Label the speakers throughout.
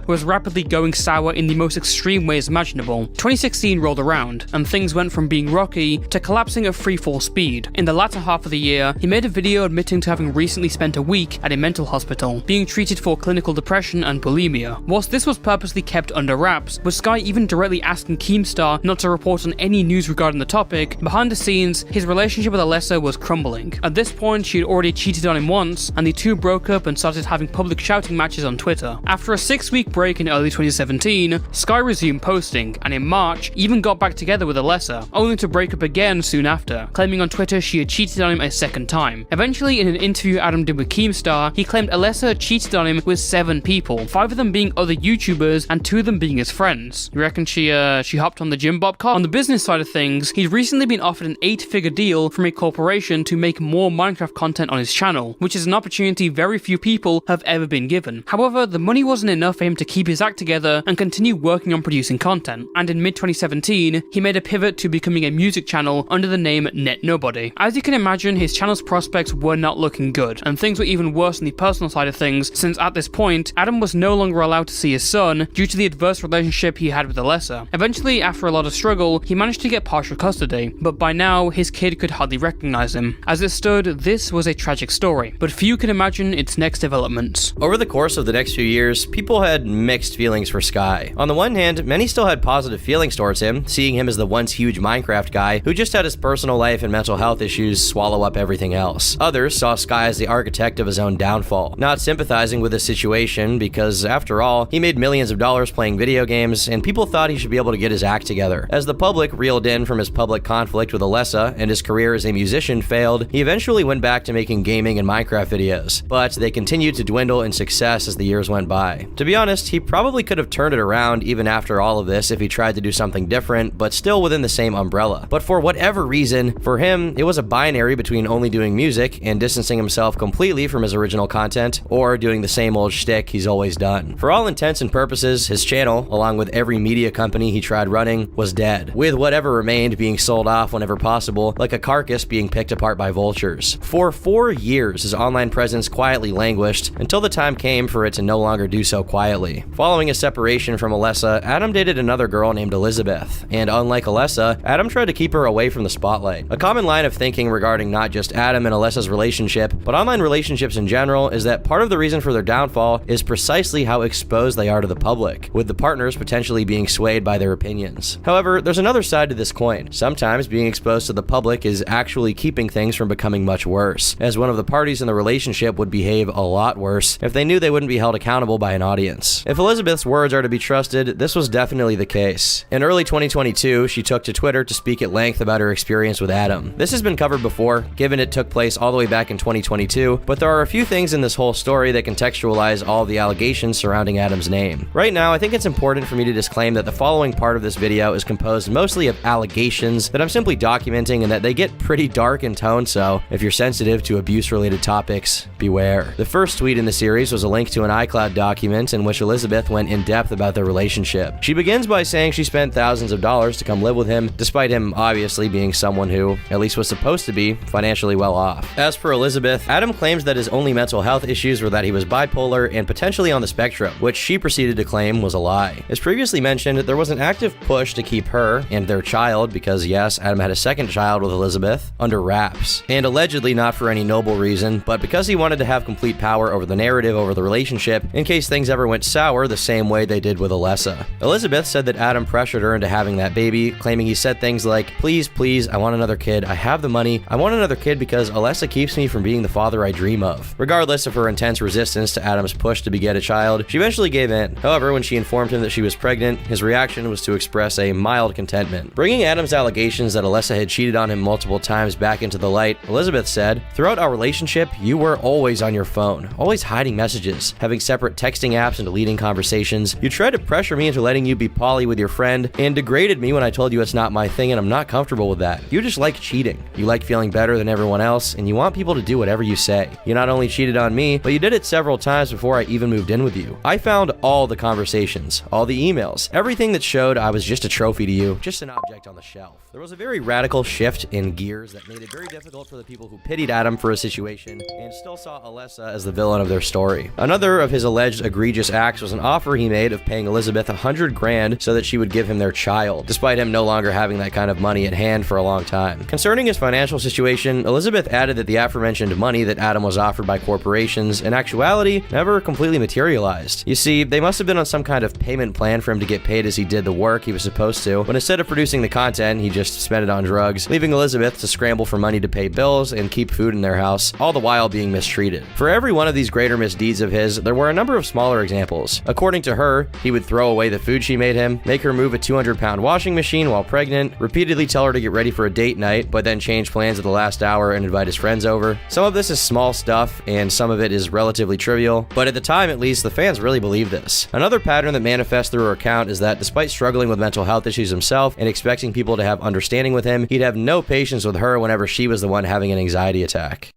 Speaker 1: was rapidly going sour in the most extreme ways imaginable. 2016 rolled around, and things went from being rocky to collapsing at freefall speed. In the latter half of the year, he made a video admitting to having recently spent a week at a mental hospital, being treated for clinical depression and bulimia. Whilst this was purposely kept under wraps, with Sky even directly asking Keemstar not to report on any news regarding the topic, behind the scenes, his relationship with Alessa was crumbling. At this point, she had already cheated on him once, and the two broke up and started having public shouting matches on Twitter. After a 6-week break in early 2017, Sky resumed posting, and in March, even got back together with Alessa, only to break up again soon after, claiming on Twitter she had cheated on him a second time. Eventually, in an interview Adam did with Keemstar, he claimed Alessa had cheated on him with 7 people, 5 of them being other YouTubers and 2 of them being his friends. You reckon she hopped on the Jim Bob car? On the business side of things, he'd recently been offered an 8-figure deal from a corporation to make more Minecraft content on his channel, which is an opportunity very few people have ever been given. However, the money wasn't enough for him to keep his act together and continue working on producing content, and in mid-2017, he made a pivot to becoming a music channel under the name Net Nobody. As you can imagine, his channel's prospects were not looking good, and things were even worse on the personal side of things, since at this point, Adam was no longer allowed to see his son due to the adverse relationship he had with Alessa. Eventually, after a lot of struggle, he managed to get partial custody, but by now, his kid could hardly recognize him. As it stood, this was a tragic story, but few can imagine its next developments.
Speaker 2: Over the course of the next few years, people had mixed feelings for Sky. On the one hand, many still had positive feelings towards him, seeing him as the once huge Minecraft guy who just had his personal life and mental health issues swallow up everything else. Others saw Sky as the architect of his own downfall, not sympathizing with his situation because, after all, he made millions of dollars playing video games, and people thought he should be able to get his act together. As the public reeled in from his public conflict with Alessa and his career as a musician failed, he eventually went back to making gaming and Minecraft videos, but they continued to dwindle in success as the years went by. To be honest, he probably could have turned it around even after all of this if he tried to do something different, but still within the same umbrella. But for whatever reason, for him, it was a binary between only doing music and distancing himself completely from his original content, or doing the same old shtick he's always done. For all intents and purposes, his channel, along with every media company he tried running, was dead, with whatever remained being sold off whenever possible, like a carcass being picked apart by vultures. For 4 years, his online presence quietly languished until the time came for it to no longer do so quietly. Following his separation from Alessa, Adam dated another girl named Elizabeth, and unlike Alessa, Adam tried to keep her away from the spotlight. A common line of thinking regarding not just Adam and Alessa's relationship, but online relationships in general, is that part of the reason for their downfall is precisely how exposed they are to the public, with the partners potentially being swayed by their opinions. However, there's another side to this coin. Sometimes being exposed to the public is actually keeping things from becoming much worse, as one of the parties in the relationship would behave a lot worse if they knew they wouldn't be held accountable by an audience. If Elizabeth's words are to be trusted, this was definitely the case. In early 2022, she took to Twitter to speak at length about her experience with Adam. This has been covered before, given it took place all the way back in 2022, but there are a few things in this whole story that contextualize all of the allegations surrounding Adam's name. Right now, I think it's important for me to disclaim that the following part of this video is composed mostly of allegations that I'm simply documenting, and that they get pretty dark in tone, so if you're sensitive to abuse-related topics, beware. The first tweet in the series was a link to an iCloud document in which Elizabeth went in depth about their relationship. She begins by saying she spent thousands of dollars to come live with him, despite him obviously being someone who, at least was supposed to be, financially well off. As for Elizabeth, Adam claims that his only mental health issues were that he was bipolar and potentially on the spectrum, which she proceeded to claim was a lie. As previously mentioned, there was an active push to keep her and their child, because yes, Adam had a second child with Elizabeth, under wraps. And allegedly not for any noble reason, but because he wanted to have complete power over the narrative over the relationship in case things ever went sour the same way they did with Alessa. Elizabeth said that Adam pressured her into having that baby, claiming he said things like, "Please, please, I want another kid. I have the money. I want another kid because Alessa keeps me from being the father I dream of." Regardless of her intense resistance to Adam's push to beget a child, she eventually gave in. However, when she informed him that she was pregnant, his reaction was to express a mild contentment. Bringing Adam's allegations that Alessa had cheated on him multiple times back into the light, Elizabeth said, "Throughout our relationship, you were always on your phone, always hiding messages, having separate texting apps and deleting conversations. You tried to pressure me into letting you be poly with your friend, and degraded me when I told you it's not my thing and I'm not comfortable with that. You just like cheating. You like feeling better than everyone else, and you want people to do whatever you say. You not only cheated on me, but you did it several times before I even moved in with you. I found all the conversations, all the emails, everything that showed I was just a trophy to you, just an object on the shelf." There was a very radical shift in gears that made it very difficult for the people who pitied Adam for his situation and still saw Alessa as the villain of their story. Another of his alleged egregious acts facts was an offer he made of paying Elizabeth $100 grand so that she would give him their child, despite him no longer having that kind of money at hand for a long time. Concerning his financial situation, Elizabeth added that the aforementioned money that Adam was offered by corporations in actuality never completely materialized. You see, they must have been on some kind of payment plan for him to get paid as he did the work he was supposed to, but instead of producing the content, he just spent it on drugs, leaving Elizabeth to scramble for money to pay bills and keep food in their house, all the while being mistreated. For every one of these greater misdeeds of his, there were a number of smaller examples. According to her, he would throw away the food she made him, make her move a 200-pound washing machine while pregnant, repeatedly tell her to get ready for a date night, but then change plans at the last hour and invite his friends over. Some of this is small stuff, and some of it is relatively trivial, but at the time at least, the fans really believed this. Another pattern that manifests through her account is that despite struggling with mental health issues himself and expecting people to have understanding with him, he'd have no patience with her whenever she was the one having an anxiety attack.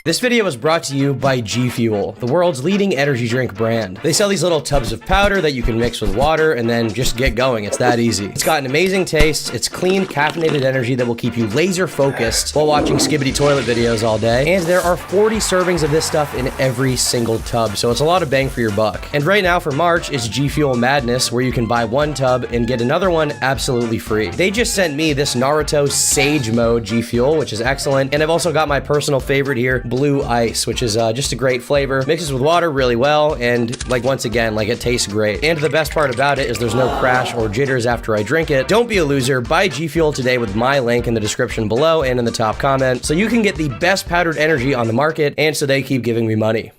Speaker 2: This video was brought to you by G Fuel, the world's leading energy drink brand. They sell these little tubs of powder that you can mix with water and then just get going. It's that easy. It's got an amazing taste. It's clean, caffeinated energy that will keep you laser focused while watching skibbity toilet videos all day. And there are 40 servings of this stuff in every single tub, so it's a lot of bang for your buck. And right now for March, it's G Fuel Madness, where you can buy one tub and get another one absolutely free. They just sent me this Naruto Sage Mode G Fuel, which is excellent. And I've also got my personal favorite here, Blue Ice, which is just a great flavor. Mixes with water really well, and like once again, like it tastes great. And the best part about it is there's no crash or jitters after I drink it. Don't be a loser. Buy G Fuel today with my link in the description below and in the top comment, so you can get the best powdered energy on the market, and so they keep giving me money.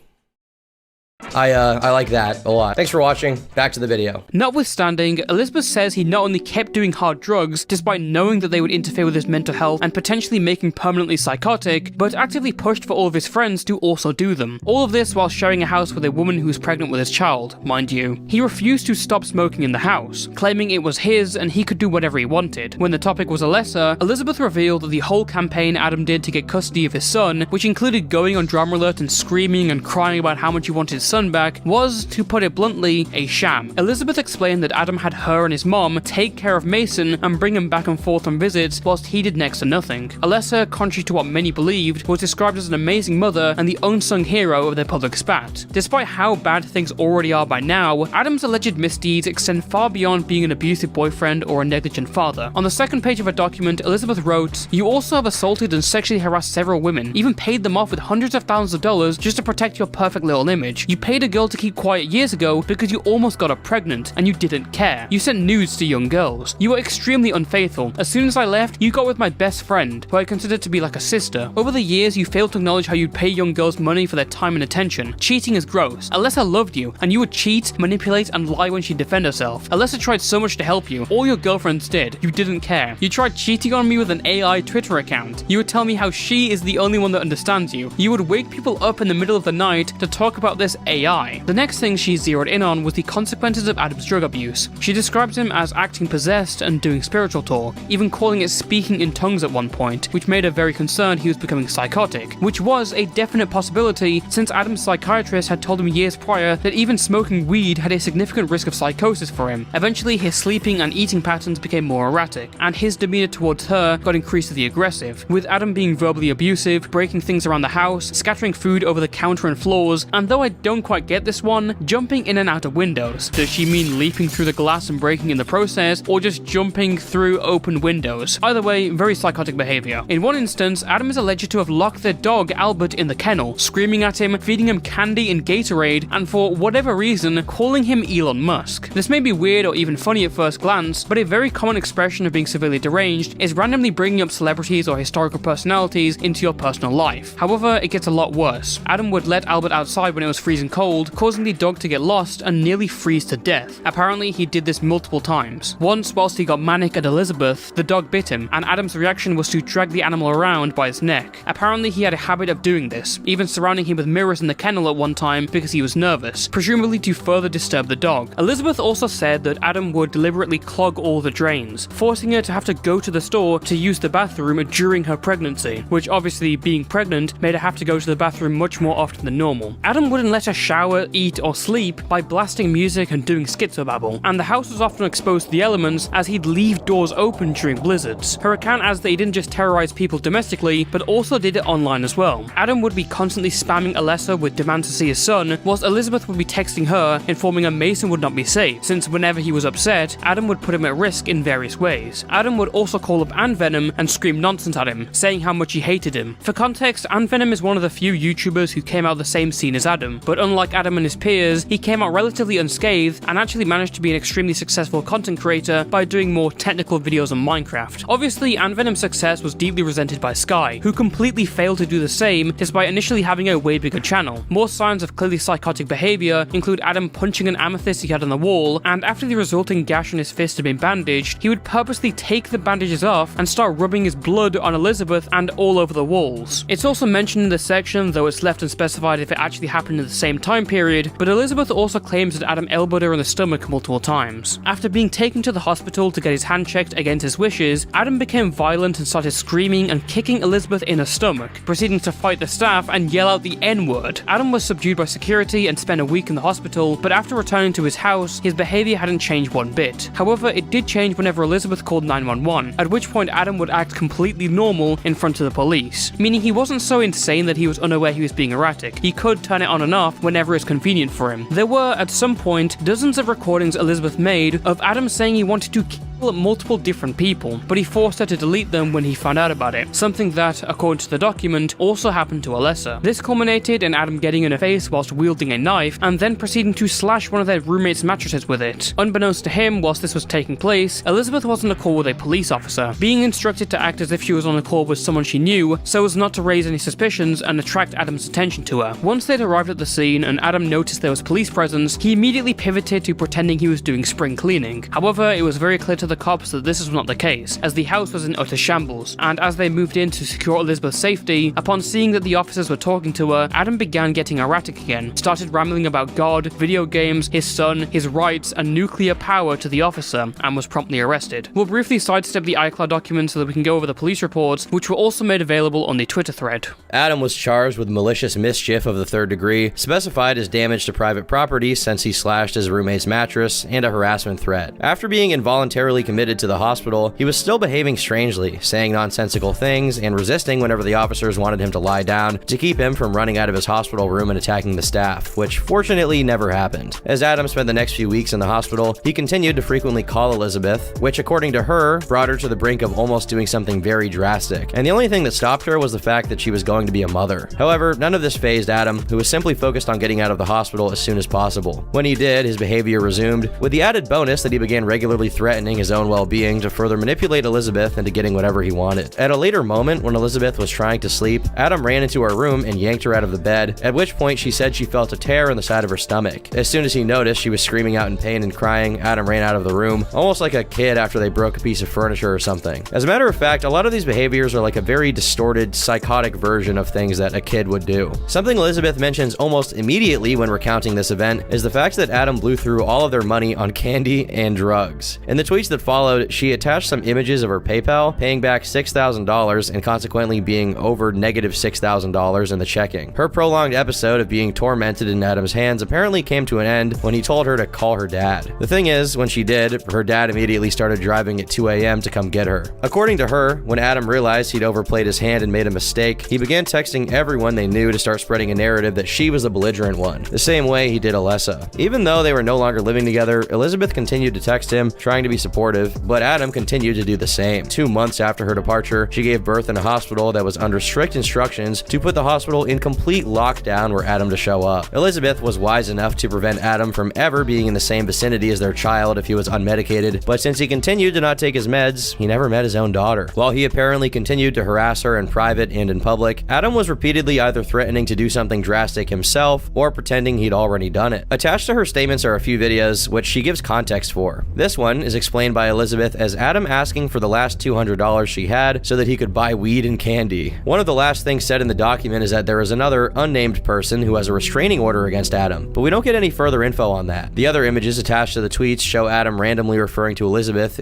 Speaker 2: I like that a lot. Thanks for watching. Back to the video.
Speaker 1: Notwithstanding, Elizabeth says he not only kept doing hard drugs, despite knowing that they would interfere with his mental health and potentially make him permanently psychotic, but actively pushed for all of his friends to also do them. All of this while sharing a house with a woman who's pregnant with his child, mind you. He refused to stop smoking in the house, claiming it was his and he could do whatever he wanted. When the topic was Alessa, Elizabeth revealed that the whole campaign Adam did to get custody of his son, which included going on Drama Alert and screaming and crying about how much he wanted his son back, was, to put it bluntly, a sham. Elizabeth explained that Adam had her and his mom take care of Mason and bring him back and forth on visits whilst he did next to nothing. Alessa, contrary to what many believed, was described as an amazing mother and the unsung hero of their public spat. Despite how bad things already are by now, Adam's alleged misdeeds extend far beyond being an abusive boyfriend or a negligent father. On the second page of a document, Elizabeth wrote, "You also have assaulted and sexually harassed several women, even paid them off with hundreds of thousands of dollars just to protect your perfect little image. You paid a girl to keep quiet years ago because you almost got her pregnant and you didn't care. You sent nudes to young girls. You were extremely unfaithful. As soon as I left, you got with my best friend, who I considered to be like a sister. Over the years, you failed to acknowledge how you'd pay young girls money for their time and attention. Cheating is gross. Alessa loved you, and you would cheat, manipulate, and lie when she'd defend herself. Alessa tried so much to help you. All your girlfriends did. You didn't care. You tried cheating on me with an AI Twitter account. You would tell me how she is the only one that understands you. You would wake people up in the middle of the night to talk about this AI." The next thing she zeroed in on was the consequences of Adam's drug abuse. She described him as acting possessed and doing spiritual talk, even calling it speaking in tongues at one point, which made her very concerned he was becoming psychotic, which was a definite possibility since Adam's psychiatrist had told him years prior that even smoking weed had a significant risk of psychosis for him. Eventually, his sleeping and eating patterns became more erratic, and his demeanor towards her got increasingly aggressive, with Adam being verbally abusive, breaking things around the house, scattering food over the counter and floors, and though I don't quite get this one, jumping in and out of windows. Does she mean leaping through the glass and breaking in the process, or just jumping through open windows? Either way, very psychotic behavior. In one instance, Adam is alleged to have locked their dog Albert in the kennel, screaming at him, feeding him candy and Gatorade, and for whatever reason, calling him Elon Musk. This may be weird or even funny at first glance, but a very common expression of being severely deranged is randomly bringing up celebrities or historical personalities into your personal life. However, it gets a lot worse. Adam would let Albert outside when it was freezing cold, causing the dog to get lost and nearly freeze to death. Apparently, he did this multiple times. Once, whilst he got manic at Elizabeth, the dog bit him, and Adam's reaction was to drag the animal around by its neck. Apparently, he had a habit of doing this, even surrounding him with mirrors in the kennel at one time because he was nervous, presumably to further disturb the dog. Elizabeth also said that Adam would deliberately clog all the drains, forcing her to have to go to the store to use the bathroom during her pregnancy, which obviously, being pregnant, made her have to go to the bathroom much more often than normal. Adam wouldn't let her shower, eat, or sleep by blasting music and doing schizobabble, and the house was often exposed to the elements as he'd leave doors open during blizzards. Her account adds that he didn't just terrorize people domestically, but also did it online as well. Adam would be constantly spamming Alessa with demands to see his son, whilst Elizabeth would be texting her, informing her Mason would not be safe, since whenever he was upset, Adam would put him at risk in various ways. Adam would also call up Venom and scream nonsense at him, saying how much he hated him. For context, Venom is one of the few YouTubers who came out the same scene as Adam, but unlike Adam and his peers, he came out relatively unscathed and actually managed to be an extremely successful content creator by doing more technical videos on Minecraft. Obviously, Venom's success was deeply resented by Sky, who completely failed to do the same despite initially having a way bigger channel. More signs of clearly psychotic behavior include Adam punching an amethyst he had on the wall, and after the resulting gash on his fist had been bandaged, he would purposely take the bandages off and start rubbing his blood on Elizabeth and all over the walls. It's also mentioned in this section, though it's left unspecified if it actually happened in the same time period, but Elizabeth also claims that Adam elbowed her in the stomach multiple times. After being taken to the hospital to get his hand checked against his wishes, Adam became violent and started screaming and kicking Elizabeth in her stomach, proceeding to fight the staff and yell out the N-word. Adam was subdued by security and spent a week in the hospital, but after returning to his house, his behavior hadn't changed one bit. However, it did change whenever Elizabeth called 911, at which point Adam would act completely normal in front of the police, meaning he wasn't so insane that he was unaware he was being erratic. He could turn it on and off whenever it's convenient for him. There were, at some point, dozens of recordings Elizabeth made of Adam saying he wanted to kill multiple different people, but he forced her to delete them when he found out about it, something that, according to the document, also happened to Alessa. This culminated in Adam getting in her face whilst wielding a knife, and then proceeding to slash one of their roommates' mattresses with it. Unbeknownst to him, whilst this was taking place, Elizabeth was on a call with a police officer, being instructed to act as if she was on a call with someone she knew, so as not to raise any suspicions and attract Adam's attention to her. Once they'd arrived at the scene and Adam noticed there was police presence, he immediately pivoted to pretending he was doing spring cleaning. However, it was very clear to the cops that this was not the case, as the house was in utter shambles, and as they moved in to secure Elizabeth's safety, upon seeing that the officers were talking to her, Adam began getting erratic again, started rambling about God, video games, his son, his rights, and nuclear power to the officer, and was promptly arrested. We'll briefly sidestep the iCloud documents so that we can go over the police reports, which were also made available on the Twitter thread.
Speaker 2: Adam was charged with malicious mischief of the third degree, specified as damage to private property since he slashed his roommate's mattress, and a harassment threat. After being involuntarily committed to the hospital, he was still behaving strangely, saying nonsensical things and resisting whenever the officers wanted him to lie down to keep him from running out of his hospital room and attacking the staff, which fortunately never happened. As Adam spent the next few weeks in the hospital, he continued to frequently call Elizabeth, which according to her, brought her to the brink of almost doing something very drastic, and the only thing that stopped her was the fact that she was going to be a mother. However, none of this fazed Adam, who was simply focused on getting out of the hospital as soon as possible. When he did, his behavior resumed, with the added bonus that he began regularly threatening his own well-being to further manipulate Elizabeth into getting whatever he wanted. At a later moment, when Elizabeth was trying to sleep, Adam ran into her room and yanked her out of the bed, at which point she said she felt a tear in the side of her stomach. As soon as he noticed she was screaming out in pain and crying, Adam ran out of the room, almost like a kid after they broke a piece of furniture or something. As a matter of fact, a lot of these behaviors are like a very distorted, psychotic version of things that a kid would do. Something Elizabeth mentions almost immediately when recounting this event is the fact that Adam blew through all of their money on candy and drugs. In the tweets that followed, she attached some images of her PayPal, paying back $6,000 and consequently being over negative $6,000 in the checking. Her prolonged episode of being tormented in Adam's hands apparently came to an end when he told her to call her dad. The thing is, when she did, her dad immediately started driving at 2 a.m. to come get her. According to her, when Adam realized he'd overplayed his hand and made a mistake, he began texting everyone they knew to start spreading a narrative that she was the belligerent one, the same way he did Alessa. Even though they were no longer living together, Elizabeth continued to text him, trying to be supportive, but Adam continued to do the same. 2 months after her departure, she gave birth in a hospital that was under strict instructions to put the hospital in complete lockdown were Adam to show up. Elizabeth was wise enough to prevent Adam from ever being in the same vicinity as their child if he was unmedicated, but since he continued to not take his meds, he never met his own daughter. While he apparently continued to harass her in private and in public, Adam was repeatedly either threatening to do something drastic himself or pretending he'd already done it. Attached to her statements are a few videos which she gives context for. This one is explained by Elizabeth as Adam asking for the last $200 she had so that he could buy weed and candy. One of the last things said in the document is that there is another unnamed person who has a restraining order against Adam, but we don't get any further info on that. The other images attached to the tweets show Adam randomly referring to Elizabeth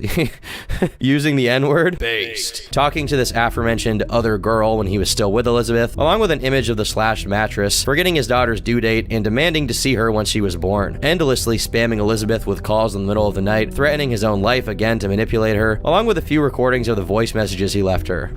Speaker 2: using the N-word, based, talking to this aforementioned other girl when he was still with Elizabeth, along with an image of the slashed mattress, forgetting his daughter's due date and demanding to see her once she was born, endlessly spamming Elizabeth with calls in the middle of the night, threatening his own life again to manipulate her, along with a few recordings of the voice messages he left her.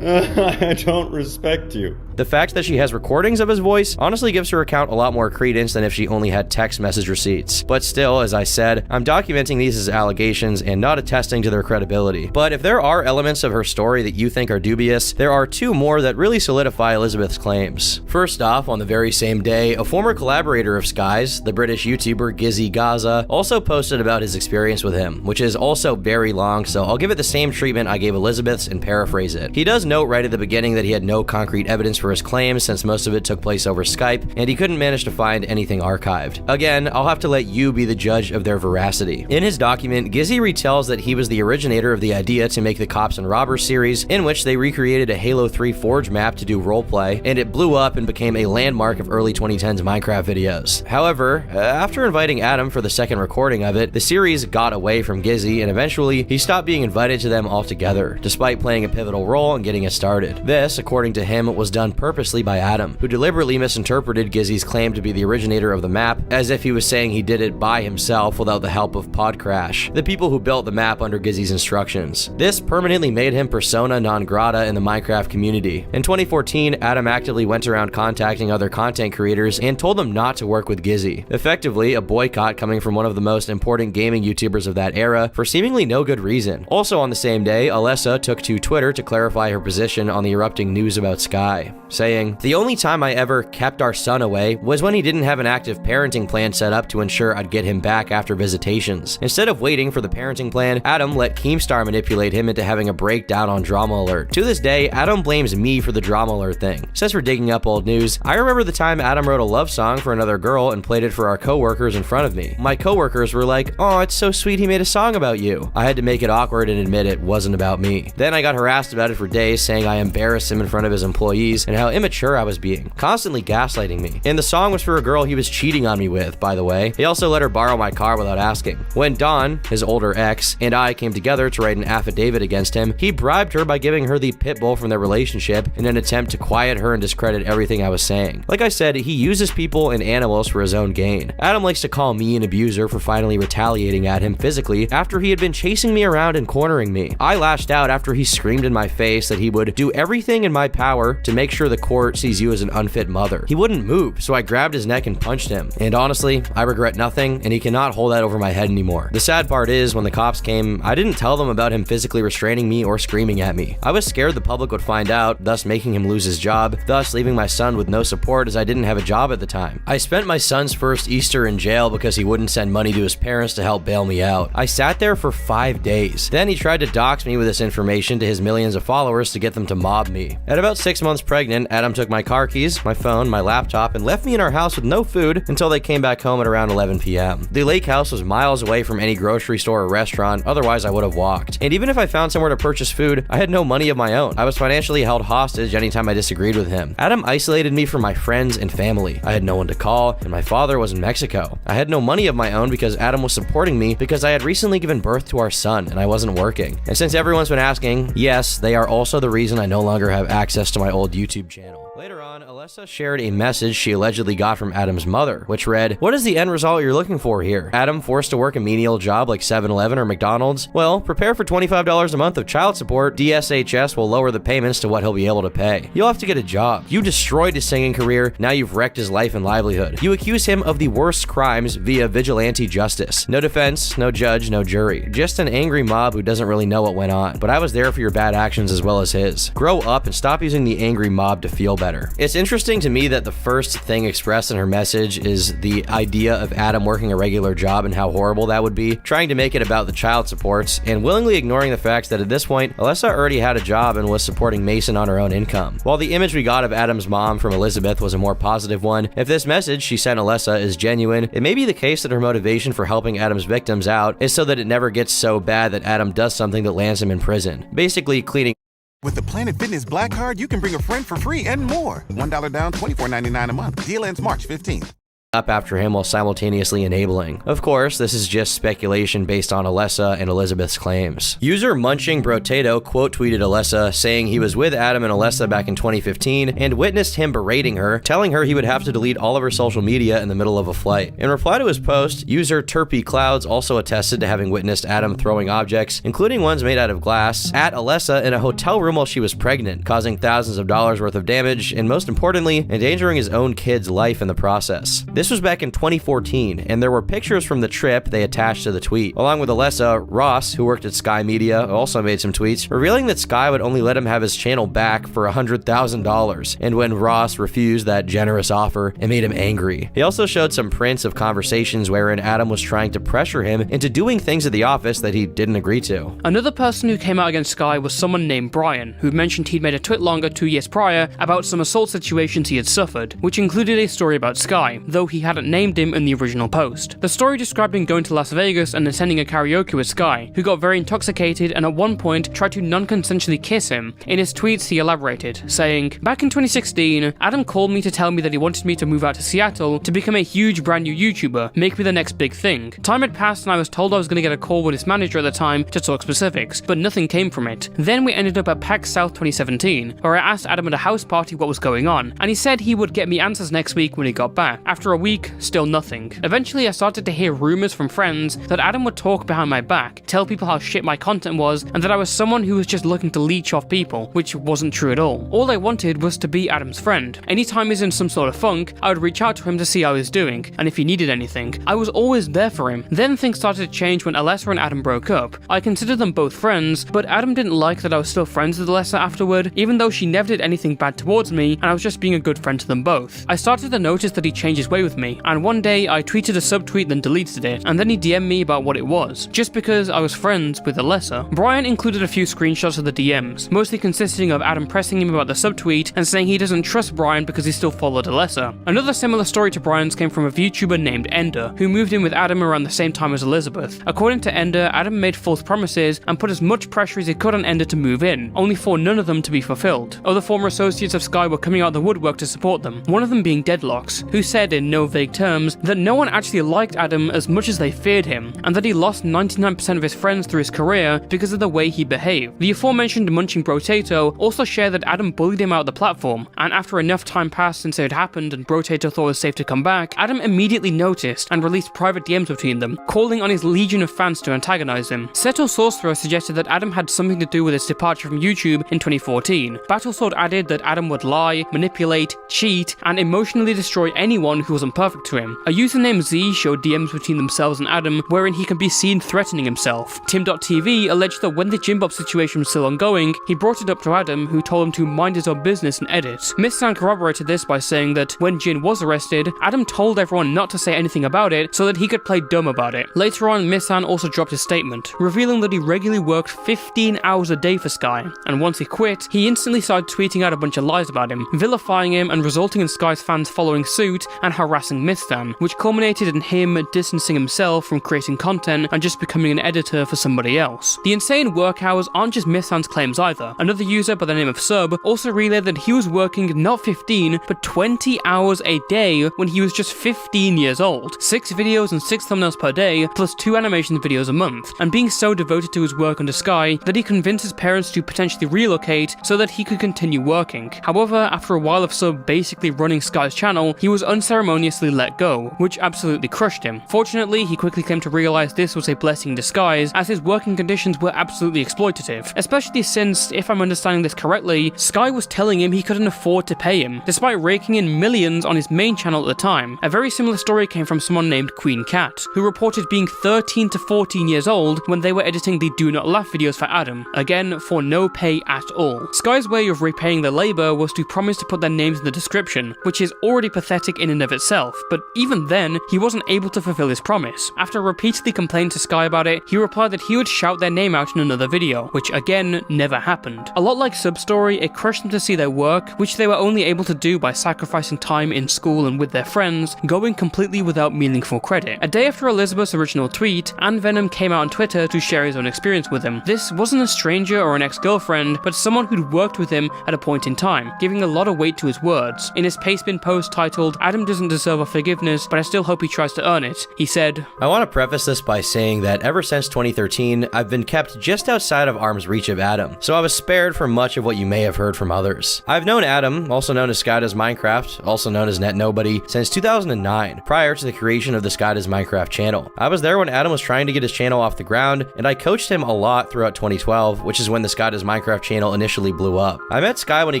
Speaker 3: I don't respect you.
Speaker 2: The fact that she has recordings of his voice honestly gives her account a lot more credence than if she only had text message receipts. But still, as I said, I'm documenting these as allegations and not attesting to their credibility. But if there are elements of her story that you think are dubious, there are two more that really solidify Elizabeth's claims. First off, on the very same day, a former collaborator of Sky's, the British YouTuber Gizzy Gaza, also posted about his experience with him, which is also very long, so I'll give it the same treatment I gave Elizabeth's and paraphrase it. He does note right at the beginning that he had no concrete evidence for his claims since most of it took place over Skype, and he couldn't manage to find anything archived. Again, I'll have to let you be the judge of their veracity. In his document, Gizzy retells that he was the originator of the idea to make the Cops and Robbers series, in which they recreated a Halo 3 Forge map to do roleplay, and it blew up and became a landmark of early 2010s Minecraft videos. However, after inviting Adam for the second recording of it, the series got away from Gizzy, and eventually he stopped being invited to them altogether, despite playing a pivotal role in getting it started. This, according to him, was done purposely by Adam, who deliberately misinterpreted Gizzy's claim to be the originator of the map, as if he was saying he did it by himself without the help of Podcrash, the people who built the map under Gizzy's instructions. This permanently made him persona non grata in the Minecraft community. In 2014, Adam actively went around contacting other content creators and told them not to work with Gizzy, effectively a boycott coming from one of the most important gaming YouTubers of that era for seemingly no good reason. Also on the same day, Alessa took to Twitter to clarify her position on the erupting news about Sky, saying, "The only time I ever kept our son away was when he didn't have an active parenting plan set up to ensure I'd get him back after visitations. Instead of waiting for the parenting plan, Adam let Keemstar manipulate him into having a breakdown on Drama Alert. To this day, Adam blames me for the Drama Alert thing. Since we're digging up old news, I remember the time Adam wrote a love song for another girl and played it for our coworkers in front of me. My coworkers were like, 'Oh, it's so sweet he made a song about you.' I had to make it awkward and admit it wasn't about me. Then I got harassed about it for days, saying I embarrassed him in front of his employees and how immature I was being, constantly gaslighting me. And the song was for a girl he was cheating on me with, by the way. He also let her borrow my car without asking. When Dawn, his older ex, and I came together to write an affidavit against him, he bribed her by giving her the pit bull from their relationship in an attempt to quiet her and discredit everything I was saying. Like I said, he uses people and animals for his own gain. Adam likes to call me an abuser for finally retaliating at him physically after he had been chasing me around and cornering me. I lashed out after he screamed in my face that he would do everything in my power to make sure the court sees you as an unfit mother. He wouldn't move, so I grabbed his neck and punched him. And honestly, I regret nothing, and he cannot hold that over my head anymore. The sad part is, when the cops came, I didn't tell them about him physically restraining me or screaming at me. I was scared the public would find out, thus making him lose his job, thus leaving my son with no support as I didn't have a job at the time. I spent my son's first Easter in jail because he wouldn't send money to his parents to help bail me out. I sat there for 5 days. Then he tried to dox me with this information to his millions of followers to get them to mob me. At about 6 months pregnant, Adam took my car keys, my phone, my laptop, and left me in our house with no food until they came back home at around 11 p.m. The lake house was miles away from any grocery store or restaurant, otherwise I would have walked. And even if I found somewhere to purchase food, I had no money of my own. I was financially held hostage anytime I disagreed with him. Adam isolated me from my friends and family. I had no one to call, and my father was in Mexico. I had no money of my own because Adam was supporting me because I had recently given birth to our son and I wasn't working. And since everyone's been asking, yes, they are also the reason I no longer have access to my old YouTube channel. Later on, Alessa shared a message she allegedly got from Adam's mother, which read, "What is the end result you're looking for here? Adam forced to work a menial job like 7-Eleven or McDonald's? Well, prepare for $25 a month of child support. DSHS will lower the payments to what he'll be able to pay. You'll have to get a job. You destroyed his singing career, now you've wrecked his life and livelihood. You accuse him of the worst crimes via vigilante justice. No defense, no judge, no jury. Just an angry mob who doesn't really know what went on. But I was there for your bad actions as well as his. Grow up and stop using the angry mob to feel better." It's interesting interesting to me that the first thing expressed in her message is the idea of Adam working a regular job and how horrible that would be, trying to make it about the child supports, and willingly ignoring the fact that at this point, Alessa already had a job and was supporting Mason on her own income. While the image we got of Adam's mom from Elizabeth was a more positive one, if this message she sent Alessa is genuine, it may be the case that her motivation for helping Adam's victims out is so that it never gets so bad that Adam does something that lands him in prison. Basically, cleaning.
Speaker 4: With the Planet Fitness Black Card, you can bring a friend for free and more. $1 down, $24.99 a month. Deal ends March 15th.
Speaker 2: Up after him while simultaneously enabling. Of course, this is just speculation based on Alessa and Elizabeth's claims. User Munching Brotato quote tweeted Alessa, saying he was with Adam and Alessa back in 2015 and witnessed him berating her, telling her he would have to delete all of her social media in the middle of a flight. In reply to his post, user Terpy Clouds also attested to having witnessed Adam throwing objects, including ones made out of glass, at Alessa in a hotel room while she was pregnant, causing thousands of dollars worth of damage, and most importantly, endangering his own kid's life in the process. This was back in 2014, and there were pictures from the trip they attached to the tweet. Along with Alessa, Ross, who worked at Sky Media, also made some tweets, revealing that Sky would only let him have his channel back for $100,000, and when Ross refused that generous offer, it made him angry. He also showed some prints of conversations wherein Adam was trying to pressure him into doing things at the office that he didn't agree to.
Speaker 1: Another person who came out against Sky was someone named Brian, who mentioned he'd made a tweet longer 2 years prior about some assault situations he had suffered, which included a story about Sky, though he hadn't named him in the original post. The story described him going to Las Vegas and attending a karaoke with Sky, who got very intoxicated and at one point tried to non-consensually kiss him. In his tweets, he elaborated, saying, "Back in 2016, Adam called me to tell me that he wanted me to move out to Seattle to become a huge brand new YouTuber, make me the next big thing. Time had passed and I was told I was going to get a call with his manager at the time to talk specifics, but nothing came from it. Then we ended up at PAX South 2017, where I asked Adam at a house party what was going on, and he said he would get me answers next week when he got back. After a week, still nothing. Eventually I started to hear rumors from friends that Adam would talk behind my back, tell people how shit my content was, and that I was someone who was just looking to leech off people, which wasn't true at all. All I wanted was to be Adam's friend. Anytime he's in some sort of funk, I would reach out to him to see how he's doing, and if he needed anything, I was always there for him. Then things started to change when Alessa and Adam broke up. I considered them both friends, but Adam didn't like that I was still friends with Alessa afterward, even though she never did anything bad towards me, and I was just being a good friend to them both. I started to notice that he changed his way with me, and one day I tweeted a subtweet then deleted it, and then he DM'd me about what it was, just because I was friends with Alessa. Brian included a few screenshots of the DMs, mostly consisting of Adam pressing him about the subtweet and saying he doesn't trust Brian because he still followed Alessa. Another similar story to Brian's came from a VTuber named Ender, who moved in with Adam around the same time as Elizabeth. According to Ender, Adam made false promises and put as much pressure as he could on Ender to move in, only for none of them to be fulfilled. Other former associates of Sky were coming out of the woodwork to support them, one of them being Deadlocks, who said in no vague terms that no one actually liked Adam as much as they feared him, and that he lost 99% of his friends through his career because of the way he behaved. The aforementioned Munching Brotato also shared that Adam bullied him out of the platform, and after enough time passed since it had happened and Brotato thought it was safe to come back, Adam immediately noticed and released private DMs between them, calling on his legion of fans to antagonize him. Seto Sorcerer suggested that Adam had something to do with his departure from YouTube in 2014. Battlesword added that Adam would lie, manipulate, cheat, and emotionally destroy anyone who wasn't perfect to him. A user named Z showed DMs between themselves and Adam wherein he can be seen threatening himself. Tim.tv alleged that when the Jimbop situation was still ongoing, he brought it up to Adam, who told him to mind his own business and edit. Missan corroborated this by saying that when Jin was arrested, Adam told everyone not to say anything about it so that he could play dumb about it. Later on, Missan also dropped a statement, revealing that he regularly worked 15 hours a day for Sky, and once he quit, he instantly started tweeting out a bunch of lies about him, vilifying him and resulting in Sky's fans following suit and harassing Missan, which culminated in him distancing himself from creating content and just becoming an editor for somebody else. The insane work hours aren't just Missan's claims either. Another user by the name of Sub also relayed that he was working not 15 but 20 hours a day when he was just 15 years old, 6 videos and 6 thumbnails per day, plus 2 animation videos a month, and being so devoted to his work under Sky that he convinced his parents to potentially relocate so that he could continue working. However, after a while of Sub basically running Sky's channel, he was unceremoniously unceremoniously let go, which absolutely crushed him. Fortunately, he quickly came to realize this was a blessing in disguise, as his working conditions were absolutely exploitative, especially since, if I'm understanding this correctly, Sky was telling him he couldn't afford to pay him, despite raking in millions on his main channel at the time. A very similar story came from someone named Queen Cat, who reported being 13 to 14 years old when they were editing the Do Not Laugh videos for Adam, again for no pay at all. Sky's way of repaying their labor was to promise to put their names in the description, which is already pathetic in and of itself, but even then, he wasn't able to fulfill his promise. After repeatedly complaining to Sky about it, he replied that he would shout their name out in another video, which again, never happened. A lot like Substory, it crushed them to see their work, which they were only able to do by sacrificing time in school and with their friends, going completely without meaningful credit. A day after Elizabeth's original tweet, Ann Venom came out on Twitter to share his own experience with him. This wasn't a stranger or an ex-girlfriend, but someone who'd worked with him at a point in time, giving a lot of weight to his words. In his Pastebin post titled, "Adam doesn't deserve our forgiveness, but I still hope he tries to earn it," he said,
Speaker 2: I want to preface this by saying that ever since 2013, I've been kept just outside of arm's reach of Adam, so I was spared from much of what you may have heard from others. I've known Adam, also known as Sky Does Minecraft, also known as Net Nobody, since 2009, prior to the creation of the Sky Does Minecraft channel. I was there when Adam was trying to get his channel off the ground, and I coached him a lot throughout 2012, which is when the Sky Does Minecraft channel initially blew up. I met Sky when he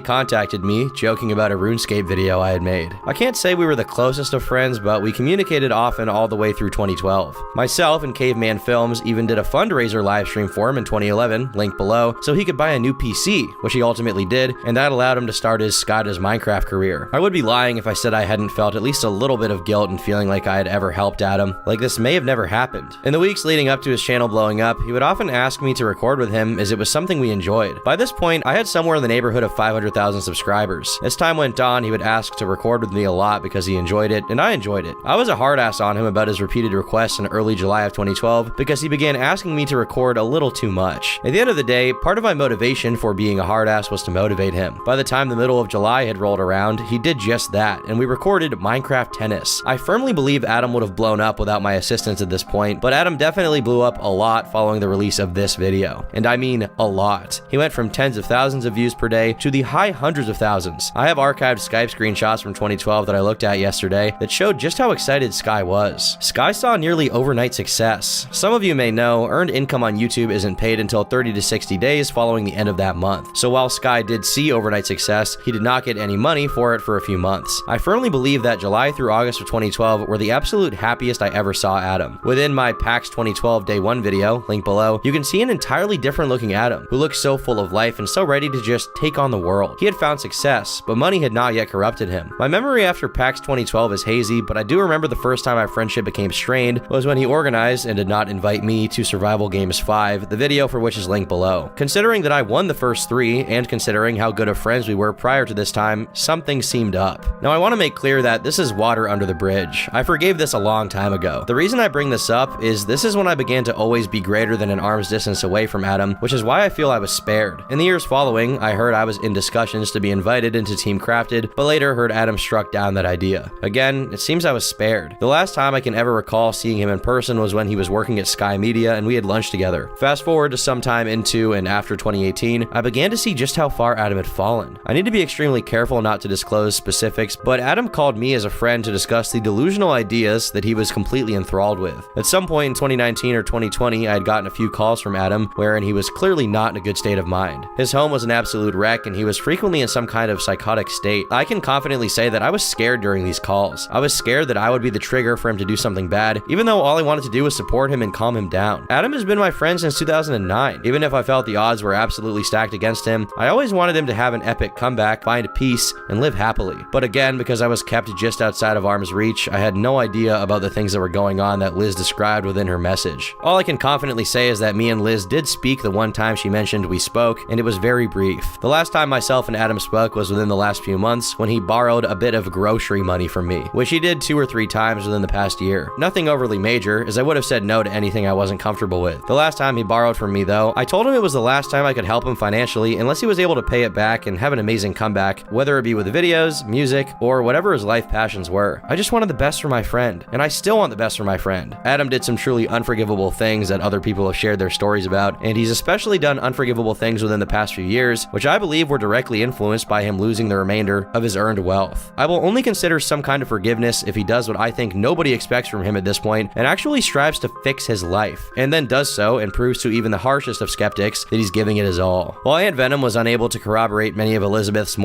Speaker 2: contacted me, joking about a RuneScape video I had made. I can't say we were the closest of friends, but we communicated often all the way through 2012. Myself and Caveman Films even did a fundraiser livestream for him in 2011, link below, so he could buy a new PC, which he ultimately did, and that allowed him to start his Sky Does Minecraft career. I would be lying if I said I hadn't felt at least a little bit of guilt and feeling like I had ever helped Adam, like this may have never happened. In the weeks leading up to his channel blowing up, he would often ask me to record with him as it was something we enjoyed. By this point, I had somewhere in the neighborhood of 500,000 subscribers. As time went on, he would ask to record with me a lot because he enjoyed it, and I enjoyed it. I was a hard ass on him about his repeated requests in early July of 2012 because he began asking me to record a little too much. At the end of the day, part of my motivation for being a hard ass was to motivate him. By the time the middle of July had rolled around, he did just that, and we recorded Minecraft Tennis. I firmly believe Adam would have blown up without my assistance at this point, but Adam definitely blew up a lot following the release of this video. And I mean a lot. He went from tens of thousands of views per day to the high hundreds of thousands. I have archived Skype screenshots from 2012 that I looked at yesterday that showed just how excited Sky was. Sky saw nearly overnight success. Some of you may know, earned income on YouTube isn't paid until 30 to 60 days following the end of that month. So while Sky did see overnight success, he did not get any money for it for a few months. I firmly believe that July through August of 2012 were the absolute happiest I ever saw Adam. Within my PAX 2012 Day 1 video, link below, you can see an entirely different looking Adam, who looks so full of life and so ready to just take on the world. He had found success, but money had not yet corrupted him. My memory after PAX 2012 is hazy, but I do remember the first time our friendship became strained was when he organized and did not invite me to Survival Games 5, the video for which is linked below. Considering that I won the first 3, and considering how good of friends we were prior to this time, something seemed up. Now I want to make clear that this is water under the bridge. I forgave this a long time ago. The reason I bring this up is this is when I began to always be greater than an arm's distance away from Adam, which is why I feel I was spared. In the years following, I heard I was in discussions to be invited into Team Crafted, but later heard Adam struck down that idea. Again, it seems I was spared. The last time I can ever recall seeing him in person was when he was working at Sky Media and we had lunch together. Fast forward to sometime into and after 2018, I began to see just how far Adam had fallen. I need to be extremely careful not to disclose specifics, but Adam called me as a friend to discuss the delusional ideas that he was completely enthralled with. At some point in 2019 or 2020, I had gotten a few calls from Adam wherein he was clearly not in a good state of mind. His home was an absolute wreck and he was frequently in some kind of psychotic state. I can confidently say that I was scared during these calls. I was scared that I would be the trigger for him to do something bad, even though all I wanted to do was support him and calm him down. Adam has been my friend since 2009. Even if I felt the odds were absolutely stacked against him, I always wanted him to have an epic comeback, find peace, and live happily. But again, because I was kept just outside of arm's reach, I had no idea about the things that were going on that Liz described within her message. All I can confidently say is that me and Liz did speak the one time she mentioned we spoke, and it was very brief. The last time myself and Adam spoke was within the last few months when he borrowed a bit of grocery money from me, which he did 2 or 3 times within the past year. Nothing overly major, as I would have said no to anything I wasn't comfortable with. The last time he borrowed from me though, I told him it was the last time I could help him financially unless he was able to pay it back and have an amazing comeback, whether it be with videos, music, or whatever his life passions were. I just wanted the best for my friend, and I still want the best for my friend. Adam did some truly unforgivable things that other people have shared their stories about, and he's especially done unforgivable things within the past few years, which I believe were directly influenced by him losing the remainder of his earned wealth. I will only consider some kind kind of forgiveness if he does what I think nobody expects from him at this point and actually strives to fix his life, and then does so and proves to even the harshest of skeptics that he's giving it his all. While Aunt Venom was unable to corroborate many of Elizabeth's more